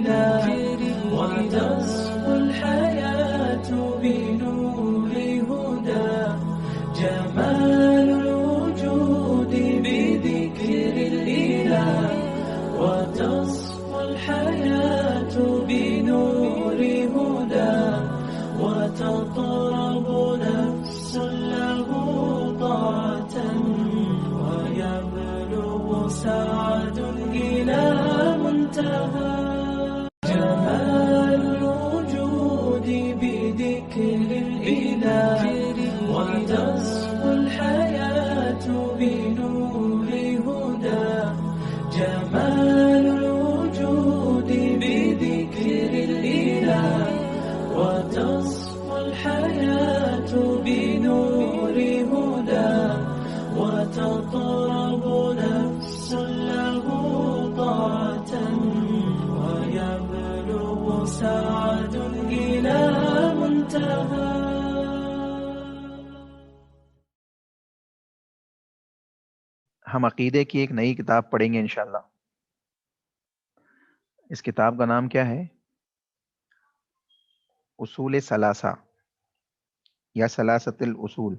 الإله وتصفو الحياة بنور هدى جمال الوجود بذكر الإله وتصفو الحياة بنور هدى وتطرب نفس له طاعة ويبلغ سعد إلى منتهى جمال الوجود بذكر الإله وتصفو الحياة بنور هدى جمال الوجود بذكر الإله وتصفو الحياة بنور هدى وتطرب نفس له طاعة ويبلغ سعد إلى منتهى. ہم عقیدے کی ایک نئی کتاب پڑھیں گے انشاءاللہ. اس کتاب کا نام کیا ہے؟ اصول ثلاثہ یا ثلاثۃ الاصول.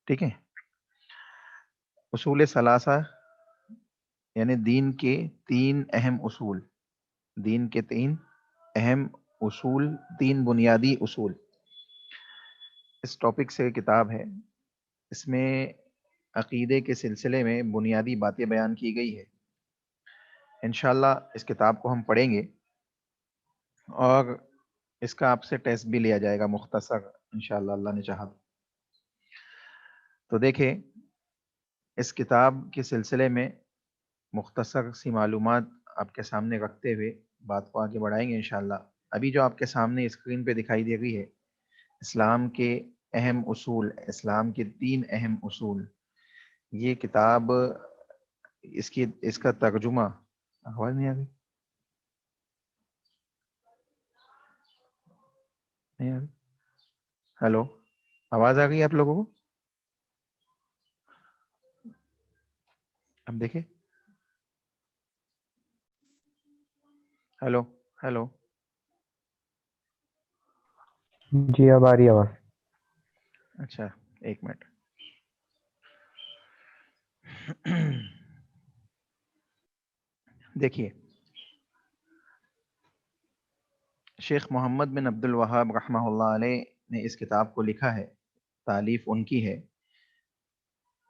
ٹھیک ہے، اصول ثلاثہ یعنی دین کے تین اہم اصول، دین کے تین اہم اصول، تین بنیادی اصول. اس ٹاپک سے کتاب ہے. اس میں عقیدے کے سلسلے میں بنیادی باتیں بیان کی گئی ہے. انشاءاللہ اس کتاب کو ہم پڑھیں گے اور اس کا آپ سے ٹیسٹ بھی لیا جائے گا مختصر انشاءاللہ اللہ نے چاہا. تو دیکھیں، اس کتاب کے سلسلے میں مختصر سی معلومات آپ کے سامنے رکھتے ہوئے بات کو آگے بڑھائیں گے انشاءاللہ. ابھی جو آپ کے سامنے اسکرین پہ دکھائی دے رہی ہے اسلام کے اہم اصول، اسلام کے تین اہم اصول، یہ کتاب اس کا ترجمہ، آواز نہیں آ رہی؟ نہیں آ رہی؟ ہیلو، آواز آ گئی آپ لوگوں کو؟ اب دیکھیں، ہیلو ہیلو. جی اب آ رہی آواز. اچھا ایک منٹ. دیکھیے، شیخ محمد بن عبد الوہاب رحمہ اللہ علیہ نے اس کتاب کو لکھا ہے. تالیف ان کی ہے،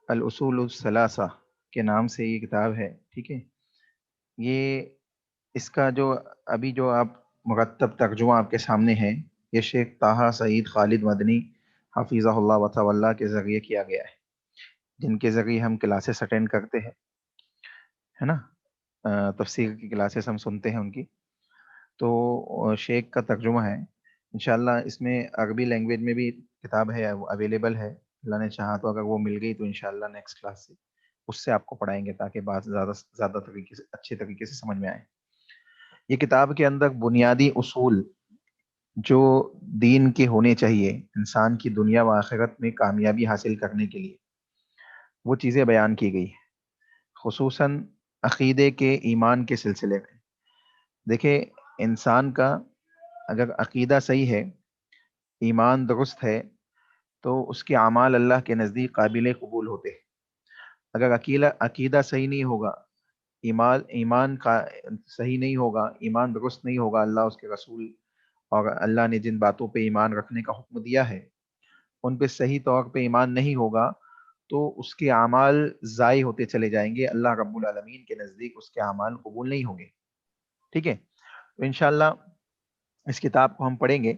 الاصول الثلاثہ کے نام سے یہ کتاب ہے. ٹھیک ہے، یہ اس کا جو ابھی جو آپ مرتب ترجمہ آپ کے سامنے ہے، یہ شیخ طٰہٰ سعید خالد مدنی حفظہ اللہ وتولیٰ کے ذریعے کیا گیا ہے، جن کے ذریعے ہم کلاسز اٹینڈ کرتے ہیں، ہے نا، تفسیر کی کلاسز ہم سنتے ہیں ان کی. تو شیخ کا ترجمہ ہے. انشاءاللہ اس میں عربی لینگویج میں بھی کتاب ہے، اویلیبل ہے. اللہ نے چاہا تو اگر وہ مل گئی تو انشاءاللہ نیکسٹ کلاس سے اس سے آپ کو پڑھائیں گے تاکہ بات زیادہ طریقے سے اچھے طریقے سے سمجھ میں آئے. یہ کتاب کے اندر بنیادی اصول جو دین کے ہونے چاہیے انسان کی دنیا و آخرت میں کامیابی حاصل کرنے کے لیے، وہ چیزیں بیان کی گئی ہیں، خصوصاً عقیدے کے، ایمان کے سلسلے میں. دیکھیں، انسان کا اگر عقیدہ صحیح ہے، ایمان درست ہے، تو اس کے اعمال اللہ کے نزدیک قابل قبول ہوتے ہیں. اگر عقیدہ صحیح نہیں ہوگا، ایمان کا صحیح نہیں ہوگا، ایمان درست نہیں ہوگا، اللہ اس کے رسول اور اللہ نے جن باتوں پہ ایمان رکھنے کا حکم دیا ہے ان پہ صحیح طور پہ ایمان نہیں ہوگا، تو اس کے اعمال ضائع ہوتے چلے جائیں گے. اللہ رب العالمین کے نزدیک اس کے اعمال قبول نہیں ہوں گے. ٹھیک ہے، تو انشاءاللہ اس کتاب کو ہم پڑھیں گے.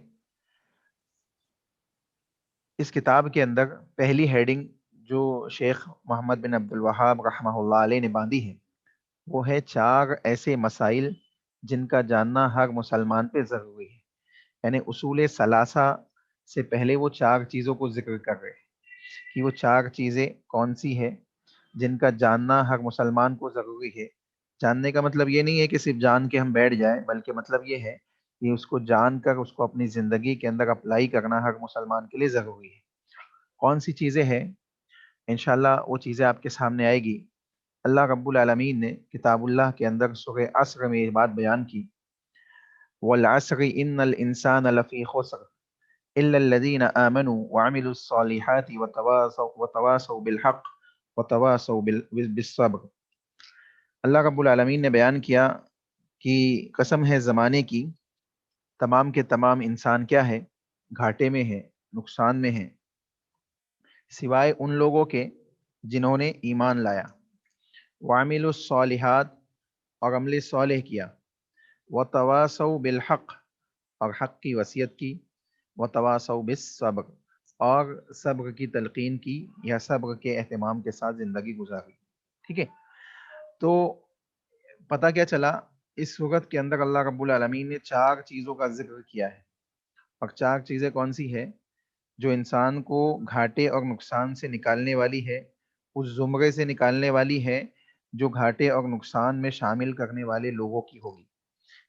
اس کتاب کے اندر پہلی ہیڈنگ جو شیخ محمد بن عبد الوہاب رحمہ اللہ علیہ نے باندھی ہے وہ ہے 4 ایسے مسائل جن کا جاننا ہر مسلمان پہ ضروری ہے. یعنی اصول ثلاثہ سے پہلے وہ 4 چیزوں کو ذکر کر رہے ہیں کہ وہ 4 چیزیں کون سی ہے جن کا جاننا ہر مسلمان کو ضروری ہے. جاننے کا مطلب یہ نہیں ہے کہ صرف جان کے ہم بیٹھ جائیں، بلکہ مطلب یہ ہے کہ اس کو جان کر اس کو اپنی زندگی کے اندر اپلائی کرنا ہر مسلمان کے لیے ضروری ہے. کون سی چیزیں ہیں؟ انشاءاللہ وہ چیزیں آپ کے سامنے آئے گی. اللہ رب العالمین نے کتاب اللہ کے اندر سورہ عصر میں یہ بات بیان کی، والعصر ان الانسان لفی خسر الا الذین آمنوا وعملوا الصالحات وتواصوا بالحق وتواصوا بالصبر۔ اللہ رب العالمین نے بیان کیا کہ قسم ہے زمانے کی، تمام کے تمام انسان کیا ہے؟ گھاٹے میں ہے، نقصان میں ہے، سوائے ان لوگوں کے جنہوں نے ایمان لایا، وعملوا الصالحات اور عمل صالح کیا، وتواصوا بالحق اور حق کی وصیت کی، وتواصوا بالصبر اور صبر کی تلقین کی یا صبر کے اہتمام کے ساتھ زندگی گزاری۔ ٹھیک ہے، تو پتہ کیا چلا؟ اس صورت کے اندر اللہ رب العالمین نے 4 چیزوں کا ذکر کیا ہے، اور 4 چیزیں کون سی ہے؟ جو انسان کو گھاٹے اور نقصان سے نکالنے والی ہے، اس زمرے سے نکالنے والی ہے جو گھاٹے اور نقصان میں شامل کرنے والے لوگوں کی ہوگی،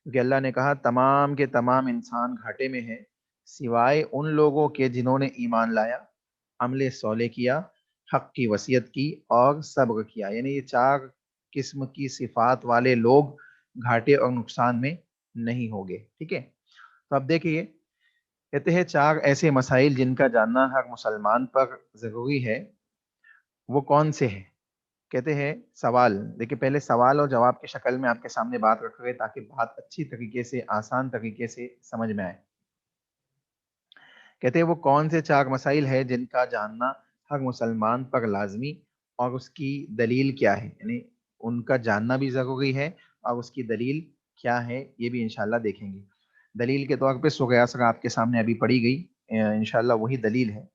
کیونکہ اللہ نے کہا تمام کے تمام انسان گھاٹے میں ہیں سوائے ان لوگوں کے جنہوں نے ایمان لایا، عمل صالح کیا، حق کی وصیت کی اور صبر کیا۔ یعنی یہ 4 قسم کی صفات والے لوگ گھاٹے اور نقصان میں نہیں ہوگے۔ ٹھیک ہے، تو اب دیکھیے، کہتے ہیں 4 ایسے مسائل جن کا جاننا ہر مسلمان پر ضروری ہے، وہ کون سے ہیں؟ کہتے ہیں سوال، دیکھیں پہلے سوال اور جواب کی شکل میں آپ کے سامنے بات رکھ رہے تاکہ بات اچھی طریقے سے، آسان طریقے سے سمجھ میں آئے۔ کہتے ہیں وہ کون سے 4 مسائل ہیں جن کا جاننا ہر مسلمان پر لازمی، اور اس کی دلیل کیا ہے، یعنی ان کا جاننا بھی ضروری ہے اور اس کی دلیل کیا ہے یہ بھی انشاءاللہ دیکھیں گے۔ دلیل کے طور پہ سورہ عصر آپ کے سامنے ابھی پڑھی گئی، انشاءاللہ وہی دلیل ہے،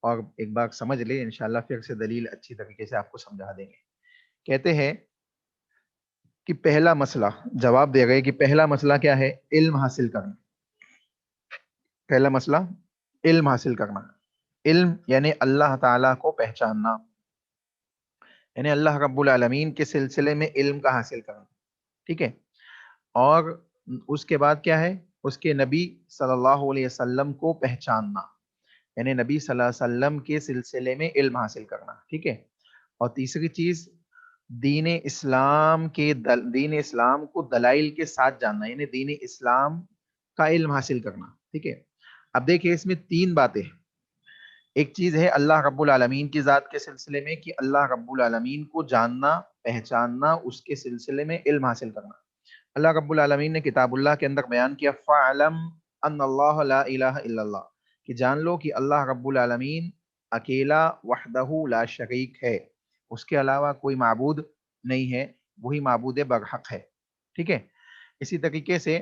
اور ایک بار سمجھ لیں انشاءاللہ پھر سے دلیل اچھی طریقے سے آپ کو سمجھا دیں گے۔ کہتے ہیں کہ پہلا مسئلہ، جواب دے گئے کہ پہلا مسئلہ کیا ہے؟ علم حاصل کرنا۔ پہلا مسئلہ علم حاصل کرنا۔ علم یعنی اللہ تعالیٰ کو پہچاننا، یعنی اللہ رب العالمین کے سلسلے میں علم کا حاصل کرنا۔ ٹھیک ہے، اور اس کے بعد کیا ہے؟ اس کے نبی صلی اللہ علیہ وسلم کو پہچاننا، یعنی نبی صلی اللہ علیہ وسلم کے سلسلے میں علم حاصل کرنا۔ ٹھیک ہے، اور تیسری چیز دین اسلام دین اسلام کو دلائل کے ساتھ جاننا، یعنی دین اسلام کا علم حاصل کرنا۔ ٹھیک ہے، اب دیکھیں اس میں 3 باتیں ہیں۔ ایک چیز ہے اللہ رب العالمین کی ذات کے سلسلے میں کہ اللہ رب العالمین کو جاننا، پہچاننا، اس کے سلسلے میں علم حاصل کرنا۔ اللہ رب العالمین نے کتاب اللہ کے اندر بیان کیا فَعْلَمْ أَنَّ اللَّهَ لَا إِلَهَ إِلَّا اللَّهُ، کہ جان لو کہ اللہ رب العالمین اکیلا وحدہ لا شریک ہے، اس کے علاوہ کوئی معبود نہیں ہے، وہی معبود برحق ہے۔ ٹھیک ہے، اسی طریقے سے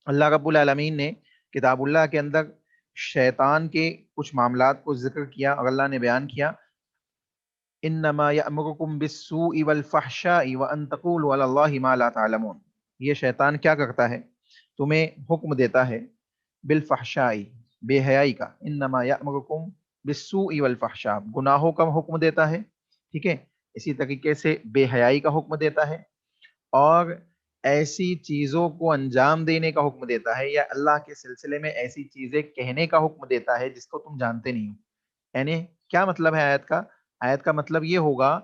اللہ رب العالمین نے کتاب اللہ کے اندر شیطان کے کچھ معاملات کو ذکر کیا، اور اللہ نے بیان کیا انما یأمرکم بالسوء والفحشاء وان تقولوا علی اللہ ما لا تعلمون، یہ شیطان کیا کرتا ہے؟ تمہیں حکم دیتا ہے بالفحشاء، بے حیائی کا، انما یأمرکم بالسوء والفحشاء، گناہوں کا حکم دیتا ہے۔ ٹھیک ہے، اسی طریقے سے بے حیائی کا حکم دیتا ہے، اور ایسی چیزوں کو انجام دینے کا حکم دیتا ہے، یا اللہ کے سلسلے میں ایسی چیزیں کہنے کا حکم دیتا ہے جس کو تم جانتے نہیں ہو۔ یعنی کیا مطلب ہے آیت کا؟ آیت کا مطلب یہ ہوگا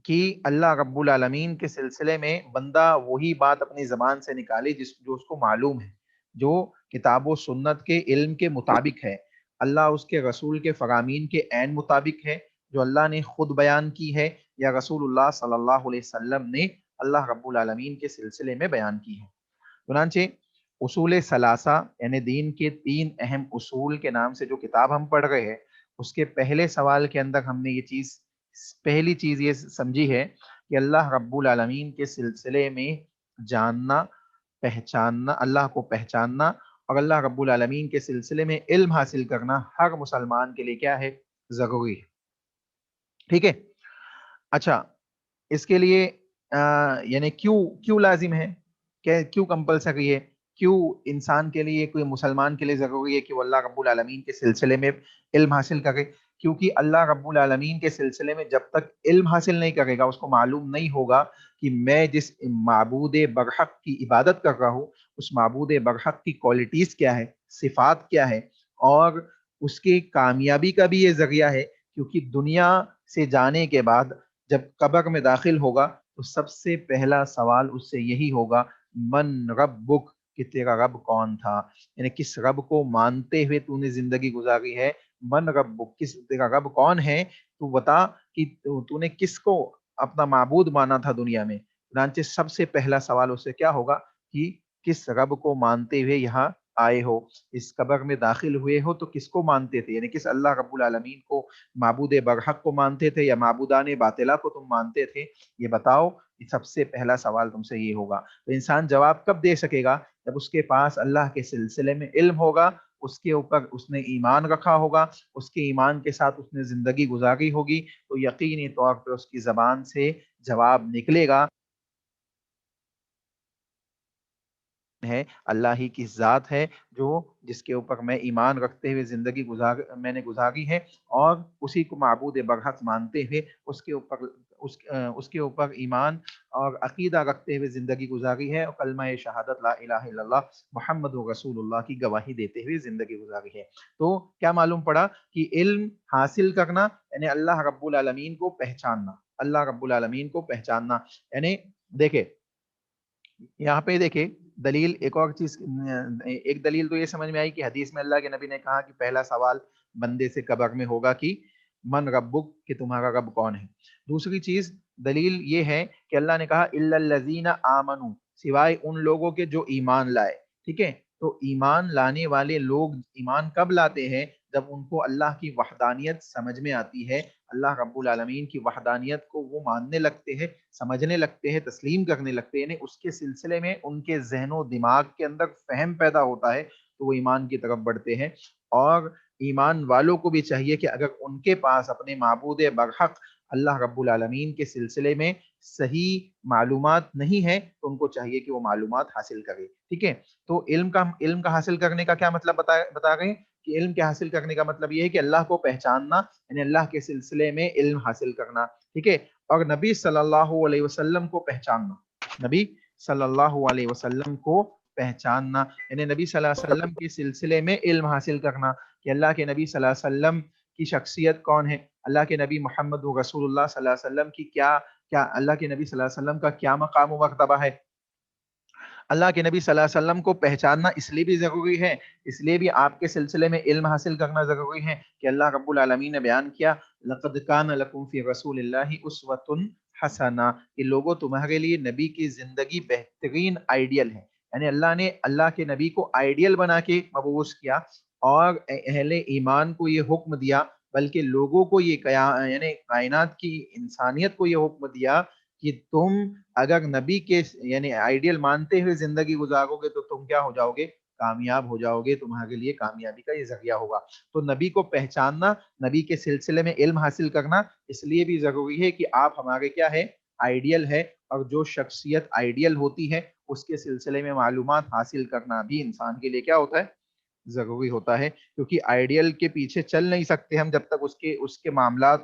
کہ اللہ رب العالمین کے سلسلے میں بندہ وہی بات اپنی زبان سے نکالے جو اس کو معلوم ہے، جو کتاب و سنت کے علم کے مطابق ہے، اللہ اس کے رسول کے فرامین کے عین مطابق ہے، جو اللہ نے خود بیان کی ہے یا رسول اللہ صلی اللہ علیہ وسلم نے اللہ رب العالمین کے سلسلے میں بیان کی ہے۔ چنانچہ اصول ثلاثہ یعنی دین کے 3 اہم اصول کے نام سے جو کتاب ہم پڑھ رہے ہیں، اس کے پہلے سوال کے اندر ہم نے پہلی چیز یہ سمجھی ہے کہ اللہ رب العالمین کے سلسلے میں جاننا، پہچاننا، اللہ کو پہچاننا اور اللہ رب العالمین کے سلسلے میں علم حاصل کرنا ہر مسلمان کے لیے کیا ہے؟ ضروری ہے۔ ٹھیک ہے، اچھا اس کے لیے یعنی کیوں لازم ہے، کیوں کمپلسری ہے، کیوں انسان کے لیے، کوئی مسلمان کے لیے ضروری ہے کہ وہ اللہ رب العالمین کے سلسلے میں علم حاصل کرے؟ کیونکہ اللہ رب العالمین کے سلسلے میں جب تک علم حاصل نہیں کرے گا، اس کو معلوم نہیں ہوگا کہ میں جس معبود برحق کی عبادت کر رہا ہوں، اس معبود برحق کی کوالٹیز کیا ہے، صفات کیا ہے، اور اس کی کامیابی کا بھی یہ ذریعہ ہے، کیونکہ دنیا سے جانے کے بعد جب قبر میں داخل ہوگا تو سب سے پہلا سوال اس سے یہی ہوگا من ربک، کہ تیرا رب کون تھا، یعنی کس رب کو مانتے ہوئے تو نے زندگی گزاری ہے، من ربک، کس تیرا رب کون ہے، تو بتا کہ تو نے کس کو اپنا معبود مانا تھا دنیا میں۔ چنانچہ سب سے پہلا سوال اس سے کیا ہوگا کہ کس رب کو مانتے ہوئے یہاں آئے ہو، اس قبر میں داخل ہوئے ہو تو کس کو مانتے تھے، یعنی کس اللہ رب العالمین کو، معبود برحق کو مانتے تھے یا معبودان باطلہ کو تم مانتے تھے، یہ بتاؤ۔ یہ سب سے پہلا سوال تم سے یہ ہوگا۔ تو انسان جواب کب دے سکے گا؟ جب اس کے پاس اللہ کے سلسلے میں علم ہوگا، اس کے اوپر اس نے ایمان رکھا ہوگا، اس کے ایمان کے ساتھ اس نے زندگی گزاری ہوگی، تو یقینی طور پہ اس کی زبان سے جواب نکلے گا ہے اللہ ہی کی ذات ہے جو جس کے اوپر میں ایمان رکھتے ہوئے زندگی میں نے گزاری ہے، اور اسی کو معبود برحق مانتے ہوئے اس کے اوپر ایمان اور عقیدہ رکھتے ہوئے زندگی گزاری ہے، اور کلمہ شہادت لا الہ الا اللہ محمد رسول اللہ کی گواہی دیتے ہوئے زندگی گزاری ہے۔ تو کیا معلوم پڑا کہ علم حاصل کرنا یعنی اللہ رب العالمین کو پہچاننا، اللہ رب العالمین کو پہچاننا، یعنی دیکھیں یہاں پہ دیکھیں دلیل ایک اور چیز، ایک دلیل تو یہ سمجھ میں آئی کہ حدیث میں اللہ کے نبی نے کہا کہ پہلا سوال بندے سے قبر میں ہوگا کہ من ربک، کہ تمہارا رب کون ہے۔ دوسری چیز دلیل یہ ہے کہ اللہ نے کہا الا الذین آمنوا، سوائے ان لوگوں کے جو ایمان لائے، ٹھیک ہے۔ تو ایمان لانے والے لوگ ایمان کب لاتے ہیں؟ جب ان کو اللہ کی وحدانیت سمجھ میں آتی ہے، اللہ رب العالمین کی وحدانیت کو وہ ماننے لگتے ہیں، سمجھنے لگتے ہیں، تسلیم کرنے لگتے ہیں، یعنی اس کے سلسلے میں ان کے ذہن و دماغ کے اندر فہم پیدا ہوتا ہے، تو وہ ایمان کی طرف بڑھتے ہیں۔ اور ایمان والوں کو بھی چاہیے کہ اگر ان کے پاس اپنے معبود برحق اللہ رب العالمین کے سلسلے میں صحیح معلومات نہیں ہے تو ان کو چاہیے کہ وہ معلومات حاصل کرے، ٹھیک ہے۔ تو علم کا حاصل کرنے کا کیا مطلب بتا رہے ہیں کہ علم کے حاصل کرنے کا مطلب یہ ہے کہ اللہ کو پہچاننا، یعنی اللہ کے سلسلے میں علم حاصل کرنا، ٹھیک ہے۔ اور نبی صلی اللہ علیہ وسلم کو پہچاننا، نبی صلی اللہ علیہ وسلم کو پہچاننا، یعنی نبی صلی اللہ علیہ وسلم کے سلسلے میں علم حاصل کرنا کہ اللہ کے نبی صلی اللہ علیہ وسلم کی شخصیت کون ہے، اللہ کے نبی محمد رسول اللہ صلی اللہ علیہ وسلم کی کیا اللہ کے نبی صلی اللہ علیہ وسلم کا کیا مقام و مرتبہ ہے۔ اللہ کے نبی صلی اللہ علیہ وسلم کو پہچاننا اس لیے بھی ضروری ہے، اس لیے بھی آپ کے سلسلے میں علم حاصل کرنا ضروری ہے کہ اللہ رب العالمین نے بیان کیا لقد کان لکم فی رسول اللہ اسوۃ حسنہ، کہ لوگوں تمہارے لیے نبی کی زندگی بہترین آئیڈیل ہے، یعنی اللہ نے اللہ کے نبی کو آئیڈیل بنا کے مبعوث کیا اور اہل ایمان کو یہ حکم دیا، بلکہ لوگوں کو یہ یعنی کائنات کی انسانیت کو یہ حکم دیا کہ تم اگر نبی کے یعنی آئیڈیل مانتے ہوئے زندگی گزارو گے تو تم کیا ہو جاؤ گے؟ کامیاب ہو جاؤ گے، تمہارے لیے کامیابی کا یہ ذریعہ ہوگا۔ تو نبی کو پہچاننا، نبی کے سلسلے میں علم حاصل کرنا اس لیے بھی ضروری ہے کہ آپ ہمارے کیا ہے؟ آئیڈیل ہے، اور جو شخصیت آئیڈیل ہوتی ہے اس کے سلسلے میں معلومات حاصل کرنا بھی انسان کے لیے کیا ہوتا ہے؟ ضروری ہوتا ہے، کیونکہ آئیڈیل کے پیچھے چل نہیں سکتے ہم جب تک اس کے معاملات،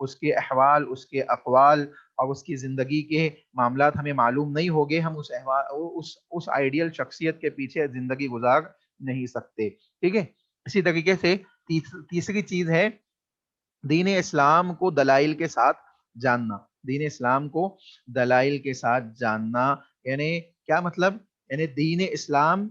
اس کے احوال، اس کے اقوال اور اس کی زندگی کے معاملات ہمیں معلوم نہیں ہوگے، ہم اس آئیڈیل شخصیت کے پیچھے زندگی گزار نہیں سکتے، ٹھیک ہے۔ اسی طریقے سے تیسری چیز ہے دین اسلام کو دلائل کے ساتھ جاننا، دین اسلام کو دلائل کے ساتھ جاننا، یعنی کیا مطلب؟ یعنی دین اسلام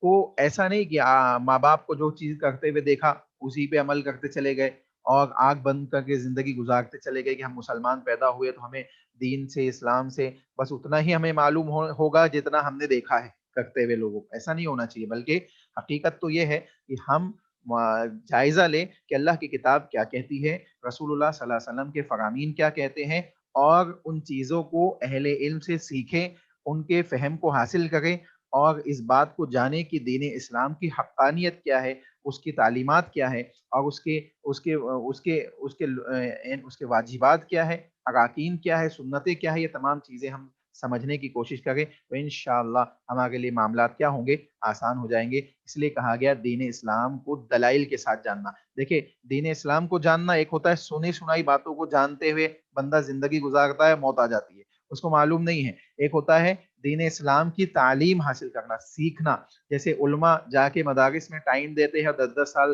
کو ایسا نہیں کہ ماں باپ کو جو چیز کرتے ہوئے دیکھا اسی پہ عمل کرتے چلے گئے اور آنکھ بند کر کے زندگی گزارتے چلے گئے کہ ہم مسلمان پیدا ہوئے تو ہمیں دین سے، اسلام سے بس اتنا ہی ہمیں معلوم ہوگا جتنا ہم نے دیکھا ہے کرتے ہوئے لوگوں کو، ایسا نہیں ہونا چاہیے، بلکہ حقیقت تو یہ ہے کہ ہم جائزہ لیں کہ اللہ کی کتاب کیا کہتی ہے، رسول اللہ صلی اللہ علیہ وسلم کے فرامین کیا کہتے ہیں، اور ان چیزوں کو اہل علم سے سیکھیں، ان کے فہم کو حاصل کریں، اور اس بات کو جانے کہ دین اسلام کی حقانیت کیا ہے، اس کی تعلیمات کیا ہے، اور اس کے واجبات کیا ہے، اراکین کیا ہے، سنتیں کیا ہے، یہ تمام چیزیں ہم سمجھنے کی کوشش کریں تو انشاءاللہ ہمارے لیے معاملات کیا ہوں گے؟ آسان ہو جائیں گے۔ اس لیے کہا گیا دین اسلام کو دلائل کے ساتھ جاننا۔ دیکھیں دین اسلام کو جاننا ایک ہوتا ہے سنی سنائی باتوں کو جانتے ہوئے بندہ زندگی گزارتا ہے، موت آ جاتی ہے، اس کو معلوم نہیں ہے۔ ایک ہوتا ہے دین اسلام کی تعلیم حاصل کرنا، سیکھنا، جیسے علماء جا کے مدارس میں ٹائم دیتے ہیں، 10 10 سال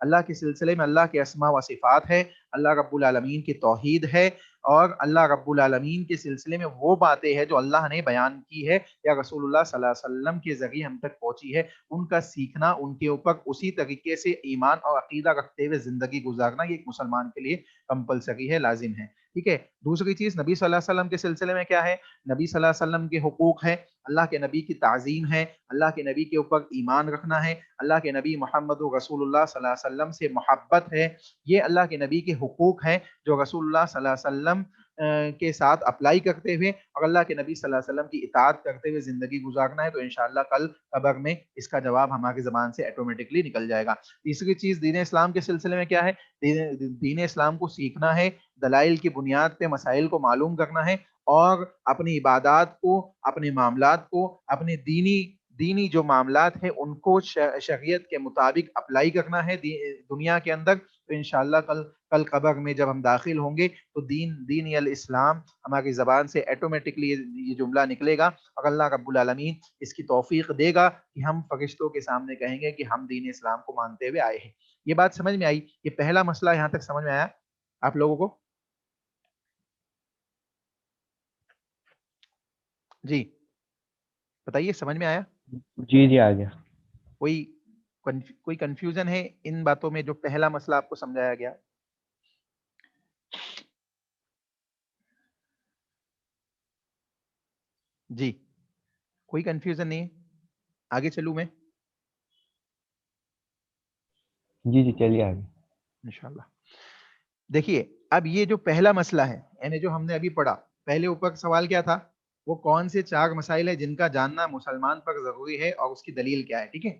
اللہ کے سلسلے میں اللہ کے اسماء و صفات ہے، اللہ رب العالمین کی توحید ہے، اور اللہ رب العالمین کے سلسلے میں وہ باتیں ہیں جو اللہ نے بیان کی ہے یا رسول اللہ صلی اللہ علیہ وسلم کے ذریعے ہم تک پہنچی ہے، ان کا سیکھنا، ان کے اوپر اسی طریقے سے ایمان اور عقیدہ رکھتے ہوئے زندگی گزارنا، یہ ایک مسلمان کے لیے کمپلسری ہے، لازم ہے، ٹھیک ہے۔ دوسری چیز نبی صلی اللہ علیہ وسلم کے سلسلے میں کیا ہے؟ نبی صلی اللہ علیہ وسلم کے حقوق ہے، اللہ کے نبی کی تعظیم ہے، اللہ کے نبی کے اوپر ایمان رکھنا ہے، اللہ کے نبی محمد رسول اللہ صلی اللہ علیہ وسلم سے محبت ہے، یہ اللہ کے نبی کے حقوق ہیں جو رسول اللہ صلی اللہ علیہ وسلم کے ساتھ اپلائی کرتے ہوئے اور اللہ کے نبی صلی اللہ علیہ وسلم کی اطاعت کرتے ہوئے زندگی گزارنا ہے، تو انشاءاللہ کل قبر میں اس کا جواب ہماری زبان سے آٹومیٹکلی نکل جائے گا۔ تیسری چیز دین اسلام کے سلسلے میں کیا ہے؟ دین اسلام کو سیکھنا ہے، دلائل کی بنیاد پہ مسائل کو معلوم کرنا ہے، اور اپنی عبادات کو، اپنے معاملات کو، اپنے دینی جو معاملات ہیں ان کو شریعت کے مطابق اپلائی کرنا ہے دنیا کے اندر، تو انشاءاللہ کل قبر میں جب ہم داخل ہوں گے تو دین الاسلام ہماری زبان سے آٹومیٹکلی یہ جملہ نکلے گا، اور اللہ رب العالمین اس کی توفیق دے گا کہ ہم فرشتوں کے سامنے کہیں گے کہ ہم دین اسلام کو مانتے ہوئے آئے ہیں۔ یہ بات سمجھ میں آئی؟ یہ پہلا مسئلہ یہاں تک سمجھ میں آیا آپ لوگوں کو؟ جی بتائیے، سمجھ میں آیا؟ جی جی آ گیا۔ کوئی کنفیوژن ہے ان باتوں میں جو پہلا مسئلہ آپ کو سمجھایا گیا؟ جی کوئی کنفیوژن نہیں ہے؟ آگے چلوں میں؟ جی جی چلیے آگے انشاءاللہ۔ دیکھیے اب یہ جو پہلا مسئلہ ہے، یعنی جو ہم نے ابھی پڑھا، پہلے اوپر سوال کیا تھا؟ وہ کون سے 4 مسائل ہیں جن کا جاننا مسلمان پر ضروری ہے اور اس کی دلیل کیا ہے، ٹھیک ہے؟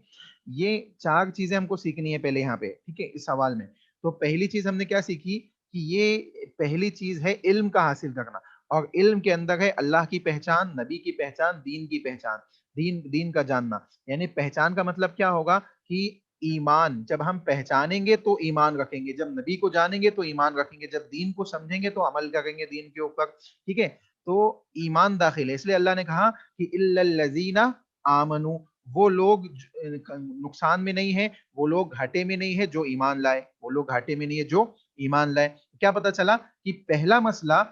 یہ 4 چیزیں ہم کو سیکھنی ہے پہلے یہاں پہ، ٹھیک ہے، اس سوال میں۔ تو پہلی چیز ہم نے کیا سیکھی کہ یہ پہلی چیز ہے علم کا حاصل کرنا، اور علم کے اندر ہے اللہ کی پہچان، نبی کی پہچان، دین کی پہچان، دین کا جاننا۔ یعنی پہچان کا مطلب کیا ہوگا کہ ایمان، جب ہم پہچانیں گے تو ایمان رکھیں گے، جب نبی کو جانیں گے تو ایمان رکھیں گے، جب دین کو سمجھیں گے تو عمل کریں گے دین کے اوپر، ٹھیک ہے؟ تو ایمان داخل ہے، اس لیے اللہ نے کہا کہ الا الذین آمنوا، وہ لوگ نقصان میں نہیں ہیں، وہ لوگ گھاٹے میں نہیں ہے جو ایمان لائے، وہ لوگ گھاٹے میں نہیں ہے جو ایمان لائے۔ کیا پتہ چلا کہ پہلا مسئلہ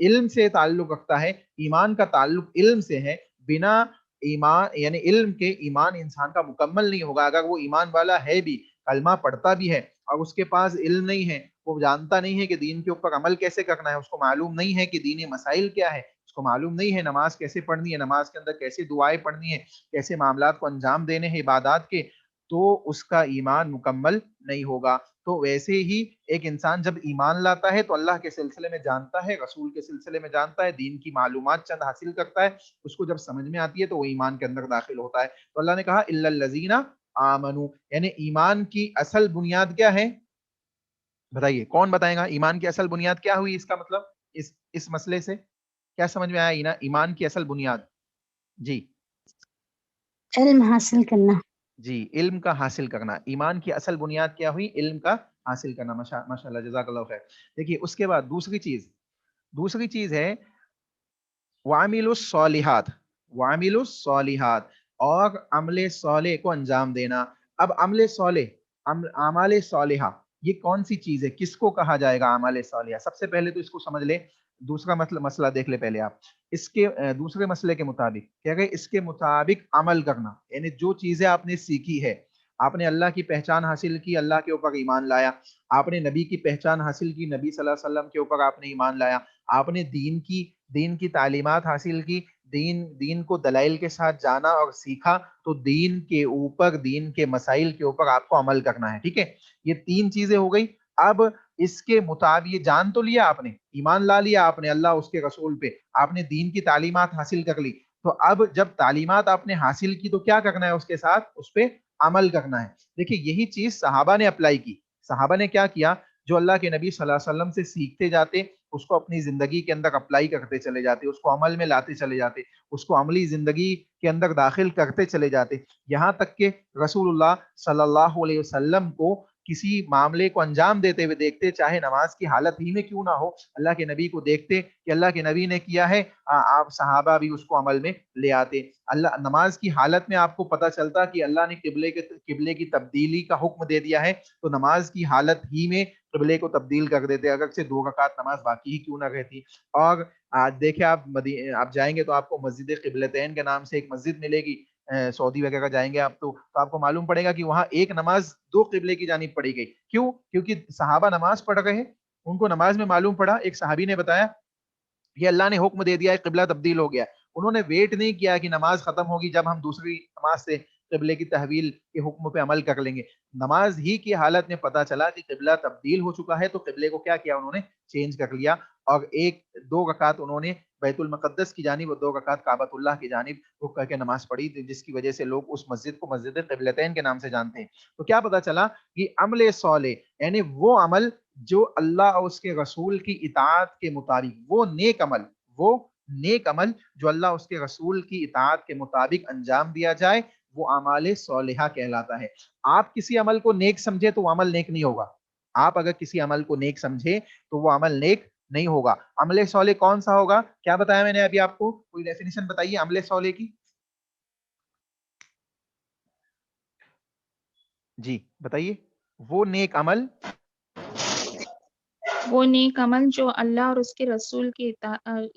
علم سے تعلق رکھتا ہے، ایمان کا تعلق علم سے ہے، بنا ایمان یعنی علم کے ایمان انسان کا مکمل نہیں ہوگا۔ اگر وہ ایمان والا ہے بھی، کلمہ پڑھتا بھی ہے، اور اس کے پاس علم نہیں ہے، وہ جانتا نہیں ہے کہ دین کے اوپر عمل کیسے کرنا ہے، اس کو معلوم نہیں ہے کہ دینی مسائل کیا ہے، اس کو معلوم نہیں ہے نماز کیسے پڑھنی ہے، نماز کے اندر کیسے دعائیں پڑھنی ہے، کیسے معاملات کو انجام دینے ہیں عبادات کے، تو اس کا ایمان مکمل نہیں ہوگا۔ تو ویسے ہی ایک انسان جب ایمان لاتا ہے تو اللہ کے سلسلے میں جانتا ہے، رسول کے سلسلے میں جانتا ہے، دین کی معلومات چند حاصل کرتا ہے، اس کو جب سمجھ میں آتی ہے تو وہ ایمان کے اندر داخل ہوتا ہے۔ تو اللہ نے کہا الا الذین آمنوا، یعنی ایمان کی اصل بنیاد کیا ہے؟ بتائیے، کون بتائے گا ایمان کی اصل بنیاد کیا ہوئی؟ اس کا مطلب اس مسئلے سے کیا سمجھ میں آیا؟ ایمان کی اصل بنیاد؟ جی علم حاصل کرنا۔ جی علم کا حاصل کرنا، ایمان کی اصل بنیاد کیا ہوئی؟ علم کا حاصل کرنا۔ ماشاء اللہ، جزاک اللہ خیر۔ دیکھیے اس کے بعد دوسری چیز ہے وعملوا الصالحات، وعملوا الصالحات، اور عمل صالح کو انجام دینا۔ اب عمل صالح، اعمال صالحہ، یہ کون سی چیز ہے؟ کس کو کہا جائے گا اعمال صالحہ؟ سب سے پہلے تو اس کو سمجھ لے، دوسرا مسئلہ دیکھ لے پہلے آپ۔ اس کے دوسرے مسئلے کے مطابق کیا کہ اس کے مطابق عمل کرنا، یعنی جو چیزیں آپ نے سیکھی ہے، آپ نے اللہ کی پہچان حاصل کی، اللہ کے اوپر ایمان لایا، آپ نے نبی کی پہچان حاصل کی، نبی صلی اللہ علیہ وسلم کے اوپر آپ نے ایمان لایا، آپ نے دین کی تعلیمات حاصل کی، دین کو دلائل کے ساتھ جانا اور سیکھا، تو دین کے اوپر، دین کے مسائل کے اوپر آپ کو عمل کرنا ہے، ٹھیک ہے؟ یہ 3 چیزیں ہو گئی۔ اب اس کے مطابق یہ جان تو لیا آپ نے، ایمان لا لیا آپ نے اللہ اس کے رسول پہ، آپ نے دین کی تعلیمات حاصل کر لی، تو اب جب تعلیمات آپ نے حاصل کی تو کیا کرنا ہے؟ اس کے ساتھ اس پہ عمل کرنا ہے۔ دیکھیے یہی چیز صحابہ نے اپلائی کی۔ صحابہ نے کیا کیا؟ جو اللہ کے نبی صلی اللہ علیہ وسلم سے سیکھتے جاتے، اس کو اپنی زندگی کے اندر اپلائی کرتے چلے جاتے، اس کو عمل میں لاتے چلے جاتے، اس کو عملی زندگی کے اندر داخل کرتے چلے جاتے، یہاں تک کہ رسول اللہ صلی اللہ علیہ وسلم کو کسی معاملے کو انجام دیتے ہوئے دیکھتے، چاہے نماز کی حالت ہی میں کیوں نہ ہو، اللہ کے نبی کو دیکھتے کہ اللہ کے نبی نے کیا ہے، آپ صحابہ بھی اس کو عمل میں لے آتے۔ اللہ نماز کی حالت میں آپ کو پتہ چلتا کہ اللہ نے قبلے کی تبدیلی کا حکم دے دیا ہے، تو نماز کی حالت ہی میں قبلے کو تبدیل کر دیتے، اگر سے 2 رکعت نماز باقی ہی کیوں نہ رہتی۔ اور دیکھیں آپ جائیں گے تو آپ کو مسجد قبلتین کے نام سے ایک مسجد ملے گی، سعودی وغیرہ جائیں گے آپ تو آپ کو معلوم پڑے گا کہ وہاں ایک نماز 2 قبلے کی جانب پڑھی گئی۔ کیوں؟ کیونکہ صحابہ نماز پڑھ رہے ہیں، ان کو نماز میں معلوم پڑا، ایک صحابی نے بتایا یہ اللہ نے حکم دے دیا ہے، قبلہ تبدیل ہو گیا۔ انہوں نے ویٹ نہیں کیا کہ نماز ختم ہوگی جب ہم دوسری نماز سے قبلے کی تحویل کے حکم پہ عمل کر لیں گے، نماز ہی کی حالت میں پتہ چلا کہ قبلہ تبدیل ہو چکا ہے، تو قبلے کو کیا کیا انہوں نے چینج کر لیا، اور 2 رکعت انہوں نے بیت المقدس کی جانب اور 2 رکعت کعبۃ اللہ کی جانب رک کر کے نماز پڑھی، جس کی وجہ سے لوگ اس مسجد کو مسجد قبلتین کے نام سے جانتے ہیں۔ تو کیا پتہ چلا کہ عمل صالح یعنی وہ عمل جو اللہ اور اس کے رسول کی اطاعت کے مطابق، وہ نیک عمل جو اللہ اس کے رسول کی اطاعت کے مطابق انجام دیا جائے، وہ اعمال صالحہ کہلاتا ہے۔ آپ کسی عمل کو نیک سمجھے تو وہ عمل نیک نہیں ہوگا، آپ اگر کسی عمل کو نیک سمجھے تو وہ عمل نیک نہیں ہوگا۔ عمل صالح کون سا ہوگا؟ کیا بتایا میں نے ابھی آپ کو؟ کوئی ڈیفینیشن بتائیے عمل صالح کی، جی بتائیے۔ وہ نیک عمل جو اللہ اور اس کے رسول کی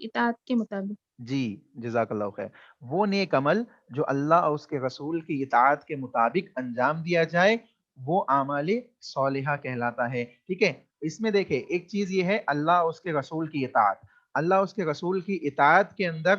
اطاعت کے مطابق، جی جزاک اللہ خیر، وہ نیک عمل جو اللہ اور اس کے رسول کی اطاعت کے مطابق انجام دیا جائے، وہ اعمال صالحہ کہلاتا ہے۔ ٹھیک ہے، اس میں دیکھیں ایک چیز یہ ہے، اللہ اور اس کے رسول کی اطاعت، اللہ اور اس کے رسول کی اطاعت کے اندر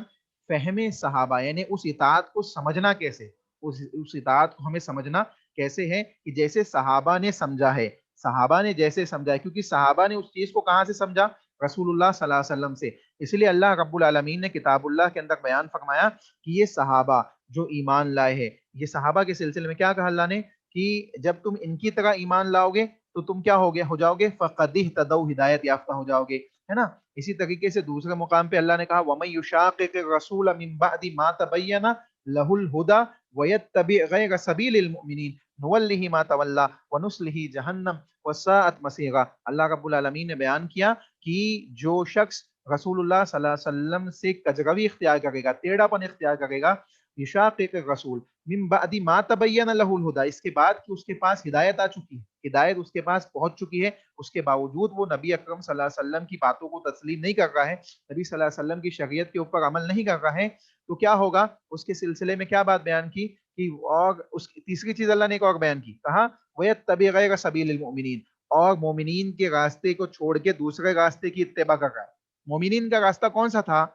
فہم صحابہ یعنی اس اطاعت کو سمجھنا کیسے، اس اطاعت کو ہمیں سمجھنا کیسے ہے کہ جیسے صحابہ نے سمجھا ہے، صحابہ نے جیسے سمجھا ہے، کیونکہ صحابہ نے اس چیز کو کہاں سے سمجھا؟ رسول اللہ صلی اللہ علیہ وسلم سے۔ اس لیے اللہ رب العالمین نے کتاب اللہ کے اندر بیان فرمایا کہ یہ صحابہ جو ایمان لائے ہیں، یہ صحابہ کے سلسلے میں کیا کہا اللہ نے کہ جب تم ان کی طرح ایمان لاؤ گے تو تم کیا ہو جاؤ گے؟ فقد اہتدوا، ہدایت یافتہ ہو جاؤ گے، ہے نا۔ اسی طریقے سے دوسرے مقام پہ اللہ نے کہا وَمَن يُشَاقِقِ الرَّسُولَ مِن بَعْدِ مَا تَبَيَّنَ لَهُ الْهُدَى وَيَتَّبِعْ غَيْرَ سَبِيلِ الْمُؤْمِنِينَ نُوَلِّهِ مَا تَوَلَّى وَنُصْلِهِ جَهَنَّمَ وَسَاءَتْ مَصِيرًا۔ اللہ رب العالمین نے بیان کیا کہ جو شخص رسول اللہ صلی اللہ علیہ وسلم سے کجروی اختیار کرے گا، ٹیڑھا پن اختیار کرے گا، یشاقق الرسول من بعد ما تبین له الہدی، اس کے بعد کہ اس کے پاس ہدایت آ چکی ہے، ہدایت اس کے پاس پہنچ چکی ہے، اس کے باوجود وہ نبی اکرم صلی اللہ علیہ وسلم کی باتوں کو تسلیم نہیں کر رہا ہے، نبی صلی اللہ علیہ وسلم کی شریعت کے اوپر عمل نہیں کر رہا ہے، تو کیا ہوگا؟ اس کے سلسلے میں کیا بات بیان کی کہ اور اس کی تیسری چیز اللہ نے ایک اور بیان کی، کہا وَيَتَّبِعْ غَيْرَ سَبِيلِ الْمُؤْمِنِينَ، اور مومنین کے راستے کو چھوڑ کے دوسرے راستے کی اتباع کر رہا ہے۔ مومنین کا راستہ کون سا تھا؟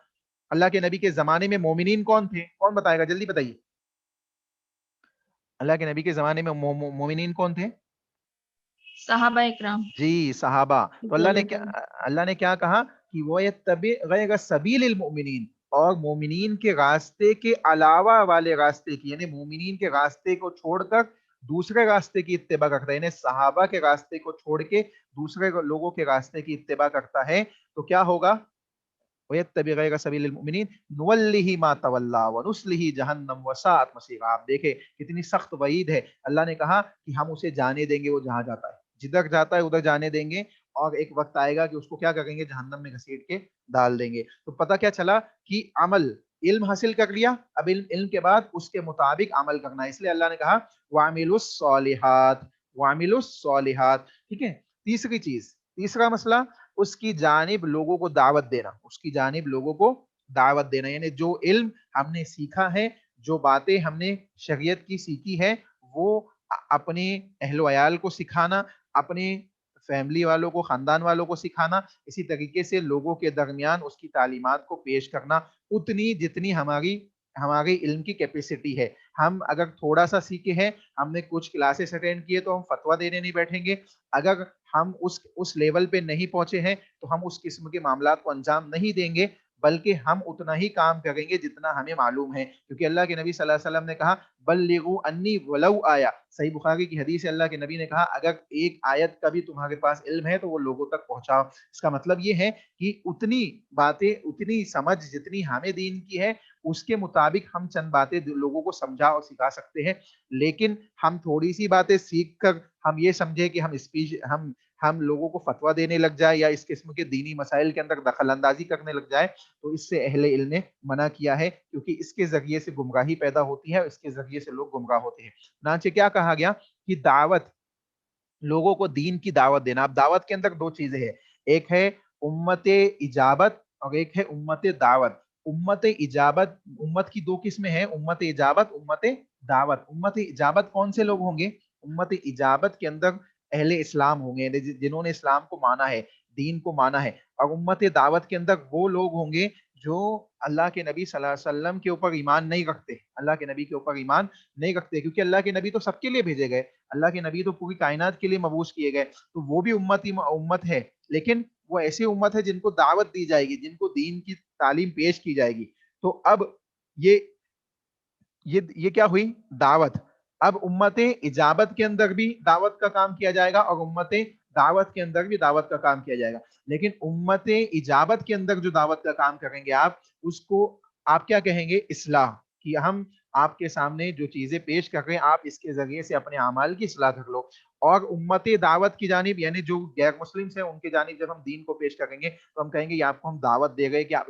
اللہ کے نبی کے زمانے میں مومنین کون تھے؟ کون بتائے گا؟ جلدی بتائیے، اللہ کے نبی کے زمانے میں مومنین کون تھے؟ صحابہ اکرام، جی صحابہ۔ تو اللہ نے کیا کہا کہ وَيَتَّبِعْ غَيْرَ سَبِيلِ الْمُؤْمِنِينَ، اور مومنین کے راستے کے علاوہ والے راستے کی، یعنی مومنین کے راستے کو چھوڑ کر دوسرے راستے کی اتباع کرتا ہے، یعنی صحابہ کے راستے کو چھوڑ کے دوسرے لوگوں کے راستے کی اتباع کرتا ہے، تو کیا ہوگا؟ وَيَتَّبِعْ غَيْرَ سَبِيلِ الْمُؤْمِنِينَ نُوَلِّهِ مَا تَوَلَّى وَنُصْلِهِ جَهَنَّمَ وَسَاءَتْ مَصِيرًا۔ آپ دیکھیں کتنی سخت وعید ہے، اللہ نے کہا کہ ہم اسے جانے دیں گے، وہ جہاں جاتا ہے، جدھر جاتا ہے ادھر جانے دیں گے، اور ایک وقت آئے گا کہ اس کو کیا کریں گے؟ جہنم میں گھسیٹ کے ڈال دیں گے۔ تو پتہ کیا چلا کہ عمل، علم حاصل کر لیا، اب علم کے بعد اس کے مطابق عمل کرنا ہے، اس لیے اللہ نے کہا وَعَمِلُوا الصَّالِحَاتِ، وَعَمِلُوا الصَّالِحَاتِ۔ ٹھیک ہے، تیسری چیز، تیسرا مسئلہ، اس کی جانب لوگوں کو دعوت دینا، اس کی جانب لوگوں کو دعوت دینا، یعنی جو علم ہم نے سیکھا ہے، جو باتیں ہم نے شریعت کی سیکھی ہے، وہ اپنے اہل و عیال کو سکھانا، اپنے فیملی والوں کو، خاندان والوں کو سکھانا، اسی طریقے سے لوگوں کے درمیان اس کی تعلیمات کو پیش کرنا، اتنی جتنی ہماری علم کی کیپیسٹی ہے۔ ہم اگر تھوڑا سا سیکھے ہیں، ہم نے کچھ کلاسز اٹینڈ کیے، تو ہم فتویٰ دینے نہیں بیٹھیں گے، اگر ہم اس لیول پہ نہیں پہنچے ہیں تو ہم اس قسم کے معاملات کو انجام نہیں دیں گے۔ بلکہ ہم اتنا ہی کام کریں گے جتنا ہمیں معلوم ہے، کیونکہ اللہ کے نبی صلی اللہ علیہ وسلم نے کہا بلغوا انی ولو آیا، صحیح بخاری کی حدیث ہے، اللہ کے نبی نے کہا اگر ایک آیت کا بھی تمہارے پاس علم ہے تو وہ لوگوں تک پہنچاؤ۔ اس کا مطلب یہ ہے کہ اتنی باتیں، اتنی سمجھ جتنی ہمیں دین کی ہے اس کے مطابق ہم چند باتیں لوگوں کو سمجھا اور سکھا سکتے ہیں، لیکن ہم تھوڑی سی باتیں سیکھ کر ہم یہ سمجھے کہ ہم لوگوں کو فتویٰ دینے لگ جائے یا اس قسم کے دینی مسائل کے اندر دخل اندازی کرنے لگ جائے، تو اس سے اہل علم نے منع کیا ہے، کیونکہ اس کے ذریعے سے گمراہی پیدا ہوتی ہے اور اس کے ذریعے سے لوگ گمراہ ہوتے ہیں۔ چنانچہ کیا کہا گیا کہ دعوت، لوگوں کو دین کی دعوت دینا۔ اب دعوت کے اندر دو چیزیں ہیں، ایک ہے امت اجابت اور ایک ہے امت دعوت۔ امت اجابت، امت کی دو قسمیں ہیں، امت اجابت، امت دعوت۔ امت اجابت کون سے لوگ ہوں گے؟ امت اجابت کے اندر اہل اسلام ہوں گے، جنہوں نے اسلام کو مانا ہے، دین کو مانا ہے، اور امت دعوت کے اندر وہ لوگ ہوں گے جو اللہ کے نبی صلی اللہ علیہ وسلم کے اوپر ایمان نہیں رکھتے، اللہ کے نبی کے اوپر ایمان نہیں رکھتے، کیونکہ اللہ کے نبی تو سب کے لیے بھیجے گئے، اللہ کے نبی تو پوری کائنات کے لیے مبعوث کیے گئے، تو وہ بھی امت ہے، لیکن وہ ایسی امت ہے جن کو دعوت دی جائے گی، جن کو دین کی تعلیم پیش کی جائے گی۔ تو اب یہ کیا ہوئی؟ دعوت۔ اب امت اجابت کے اندر بھی دعوت کا کام کیا جائے گا اور امت دعوت کے اندر بھی دعوت کا کام کیا جائے گا، لیکن امت اجابت کے اندر جو دعوت کا کام کریں گے آپ، اس کو آپ کیا کہیں گے؟ اصلاح، کہ ہم آپ کے سامنے جو چیزیں پیش کر رہے ہیں آپ اس کے ذریعے سے اپنے اعمال کی اصلاح کر لو۔ اور امت دعوت کی جانب، یعنی جو غیر مسلم ہیں ان کی جانب جب ہم دین کو پیش کریں گے تو ہم کہیں گے یہ آپ کو ہم دعوت دے گئے کہ آپ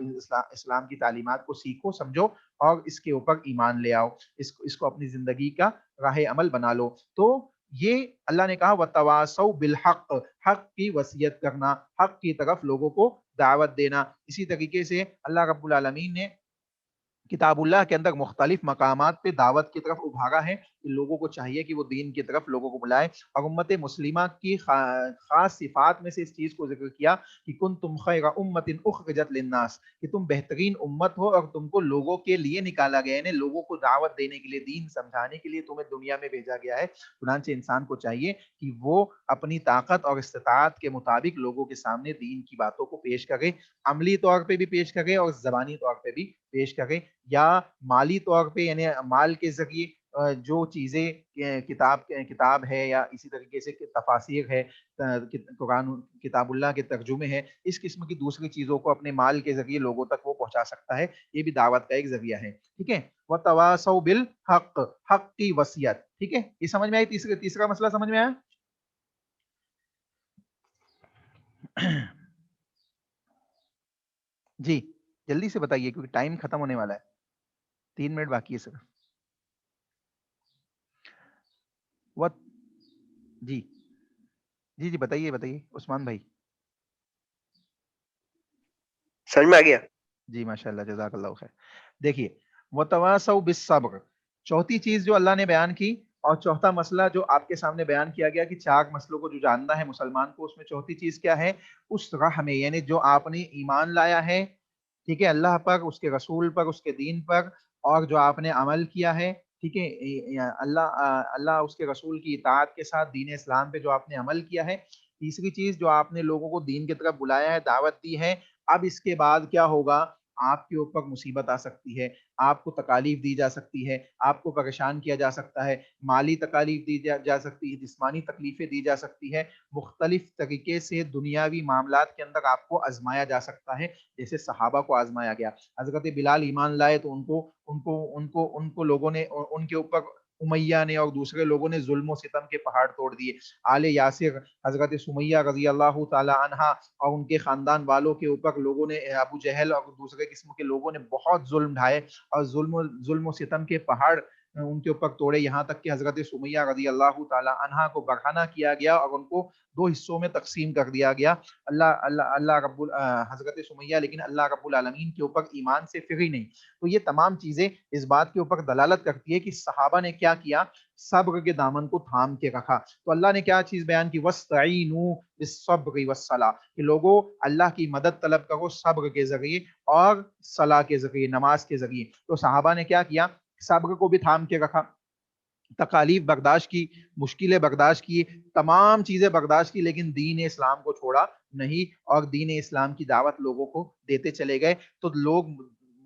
اسلام کی تعلیمات کو سیکھو، سمجھو اور اس کے اوپر ایمان لے آؤ، اس کو اپنی زندگی کا راہ عمل بنا لو۔ تو یہ اللہ نے کہا وَتَوَاصَوْا بِالْحَقِّ، حق کی وصیت کرنا، حق کی طرف لوگوں کو دعوت دینا۔ اسی طریقے سے اللہ رب العالمین نے کتاب اللہ کے اندر مختلف مقامات پہ دعوت کی طرف ابھارا ہے کہ لوگوں کو چاہیے کہ وہ دین کی طرف لوگوں کو بلائے، اور امت مسلمہ کی خاص صفات میں سے اس چیز کو ذکر کیا کہ کنتم خیر امت اخرجت للناس، کہ تم بہترین امت ہو اور تم کو لوگوں کے لیے نکالا گیا ہے، یعنی لوگوں کو دعوت دینے کے لیے، دین سمجھانے کے لیے تمہیں دنیا میں بھیجا گیا ہے۔ چنانچہ انسان کو چاہیے کہ وہ اپنی طاقت اور استطاعت کے مطابق لوگوں کے سامنے دین کی باتوں کو پیش کرے، عملی طور پہ بھی پیش کرے اور زبانی طور پہ بھی پیش کرے، یا مالی طور پہ یعنی مال کے ذریعے جو چیزیں کتاب ہے یا اسی طریقے سے تفاسیر ہے، قرآن کتاب اللہ کے ترجمے ہیں، اس قسم کی دوسری چیزوں کو اپنے مال کے ذریعے لوگوں تک وہ پہنچا سکتا ہے، یہ بھی دعوت کا ایک ذریعہ ہے۔ ٹھیک ہے، وَتَوَاصَوْا بِالْحَقِّ، حق کی وصیت۔ ٹھیک ہے، یہ سمجھ میں آئی؟ تیسرا مسئلہ سمجھ میں آیا؟ جی جلدی سے بتائیے کیونکہ ٹائم ختم ہونے والا ہے، 3 منٹ باقی ہے صرف۔ جی جی جی بتائیے عثمان بھائی۔ سمجھ میں آ گیا؟ جی ماشاء اللہ، جزاک اللہ خیر۔ دیکھیے وَتَوَاصَوْا بِالصَّبْرِ، چوتھی چیز جو اللہ نے بیان کی اور چوتھا مسئلہ جو آپ کے سامنے بیان کیا گیا کہ 4 مسئلوں کو جو جاننا ہے مسلمان کو، اس میں چوتھی چیز کیا ہے؟ اس راہ میں، یعنی جو آپ نے ایمان لایا ہے، ٹھیک ہے، اللہ پر، اس کے رسول پر، اس کے دین پر، اور جو آپ نے عمل کیا ہے، ٹھیک ہے، اللہ اس کے رسول کی اطاعت کے ساتھ دین اسلام پہ جو آپ نے عمل کیا ہے۔ تیسری چیز جو آپ نے لوگوں کو دین کی طرف بلایا ہے، دعوت دی ہے، اب اس کے بعد کیا ہوگا؟ آپ کے اوپر مصیبت آ سکتی ہے، آپ کو تکالیف دی جا سکتی ہے، آپ کو پریشان کیا جا سکتا ہے، مالی تکالیف دی جا سکتی ہے، جسمانی تکلیفیں دی جا سکتی ہے، مختلف طریقے سے دنیاوی معاملات کے اندر آپ کو آزمایا جا سکتا ہے، جیسے صحابہ کو آزمایا گیا۔ حضرت بلال ایمان لائے تو ان کو لوگوں نے، ان کے اوپر امیہ نے اور دوسرے لوگوں نے ظلم و ستم کے پہاڑ توڑ دیے۔ آل یاسر حضرت سمیہ رضی اللہ تعالی عنہا اور ان کے خاندان والوں کے اوپر لوگوں نے، ابو جہل اور دوسرے قسم کے لوگوں نے بہت ظلم ڈھائے اور ظلم و ستم کے پہاڑ ان کے اوپر توڑے، یہاں تک کہ حضرت سمیہ رضی اللہ تعالی عنہا کو برہنہ کیا گیا اور ان کو 2 حصوں میں تقسیم کر دیا گیا۔ حضرت سمیہ لیکن اللہ رب العالمین کے اوپر ایمان سے فری نہیں۔ تو یہ تمام چیزیں اس بات کے اوپر دلالت کرتی ہے کہ صحابہ نے کیا کیا؟ صبر کے دامن کو تھام کے رکھا۔ تو اللہ نے کیا چیز بیان کی؟ وَاسْتَعِینُوا بِالصَّبْرِ وَالصَّلَاةِ، کہ لوگوں اللہ کی مدد طلب کرو صبر کے ذریعے اور صلاح کے ذریعے، نماز کے ذریعے۔ تو صحابہ نے کیا کیا؟ صبر کو بھی تھام کے رکھا، تکالیف برداشت کی، مشکلیں برداشت کی، تمام چیزیں برداشت کی، لیکن دین اسلام کو چھوڑا نہیں اور دین اسلام کی دعوت لوگوں کو دیتے چلے گئے. تو لوگ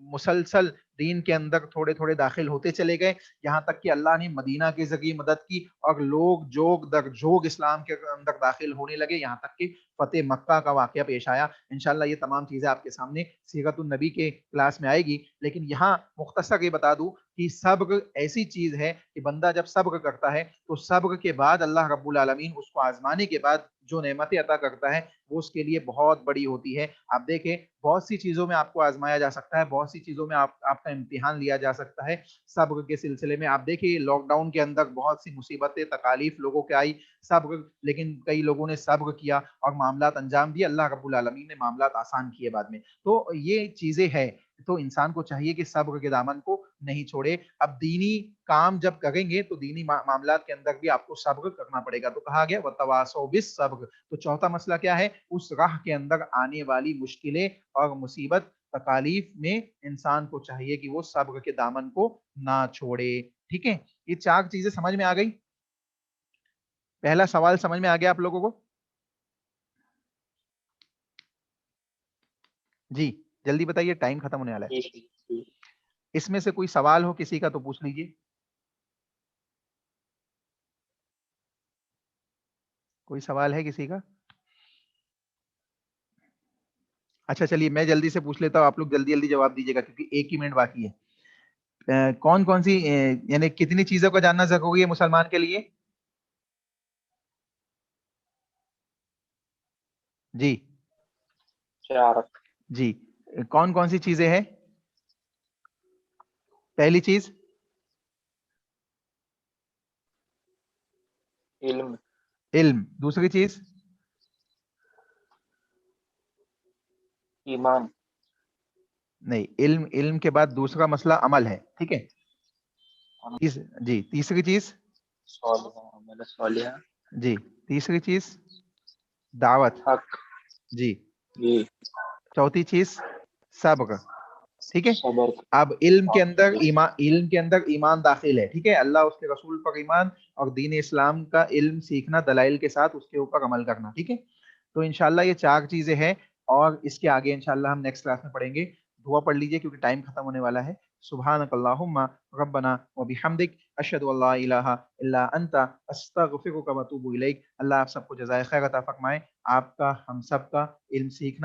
مسلسل دین کے اندر تھوڑے تھوڑے داخل ہوتے چلے گئے، یہاں تک کہ اللہ نے مدینہ کے ذریعے مدد کی اور لوگ جوگ در جوگ اسلام کے اندر داخل ہونے لگے، یہاں تک کہ فتح مکہ کا واقعہ پیش آیا. انشاءاللہ یہ تمام چیزیں آپ کے سامنے سیرت النبی کے کلاس میں آئے گی، لیکن یہاں مختصر یہ بتا دوں کہ صبر ایسی چیز ہے کہ بندہ جب صبر کرتا ہے تو صبر کے بعد اللہ رب العالمین اس کو آزمانے کے بعد جو نعمتیں عطا کرتا ہے وہ اس کے لیے بہت بڑی ہوتی ہے. آپ دیکھیں بہت سی چیزوں میں آپ کو آزمایا جا سکتا ہے، بہت سی چیزوں میں آپ کا امتحان لیا جا سکتا ہے صبر کے سلسلے میں. آپ دیکھیں لاک ڈاؤن کے اندر بہت سی مصیبتیں تکالیف لوگوں کے آئی، صبر، لیکن کئی لوگوں نے صبر کیا اور معاملات انجام دیے، اللہ رب العالمین نے معاملات آسان کیے بعد میں. تو یہ چیزیں ہیں، تو انسان کو چاہیے کہ صبر کے دامن کو نہیں چھوڑے. اب دینی کام جب کریں گے تو دینی معاملات کے اندر بھی آپ کو صبر کرنا پڑے گا. تو کہا گیا وتواصوا بالصبر. تو چوتھا مسئلہ کیا ہے؟ اس راہ کے اندر آنے والی مشکلیں اور مصیبت تکالیف میں انسان کو چاہیے کہ وہ صبر کے دامن کو نہ چھوڑے. ٹھیک ہے، یہ چار چیزیں سمجھ میں آ گئی. پہلا سوال سمجھ میں آ گیا آپ لوگوں کو؟ جی جلدی بتائیے، ٹائم ختم ہونے والا ہے. اس میں سے کوئی سوال ہو کسی کا تو پوچھ لیجیے. کوئی سوال ہے کسی کا؟ اچھا چلیے میں جلدی سے پوچھ لیتا ہوں، آپ لوگ جلدی جلدی جواب دیجیے گا کیونکہ ایک ہی منٹ باقی ہے. کون کون سی یعنی کتنی چیزوں کو جاننا ضروری ہے مسلمان کے لیے؟ جی جی کون کون سی چیزیں ہیں؟ پہلی چیز علم، دوسری چیز ایمان. نہیں، علم کے بعد دوسرا مسئلہ عمل ہے. ٹھیک ہے جی. تیسری چیز جی، تیسری چیز دعوت. حق. جی. جی. چوتھی چیز صبر. ٹھیک ہے. صبر. اب علم کے اندر ایمان داخل ہے. ٹھیک ہے، اللہ اس کے رسول پر ایمان اور دین اسلام کا علم سیکھنا دلائل کے ساتھ اس کے اوپر عمل کرنا. ٹھیک ہے، تو انشاءاللہ یہ چار چیزیں ہیں اور اس کے آگے انشاءاللہ ہم نیکسٹ کلاس میں پڑھیں گے. دعا پڑھ لیجئے کیونکہ ٹائم ختم ہونے والا ہے. سبحانک اللہم ربنا وبحمدک اشہد ان لا الہ الا انت استغفرک و اتوب الیک. اللہ آپ سب کو جزائے خیر عطا فرمائے. آپ کا ہم سب کا علم سیکھنا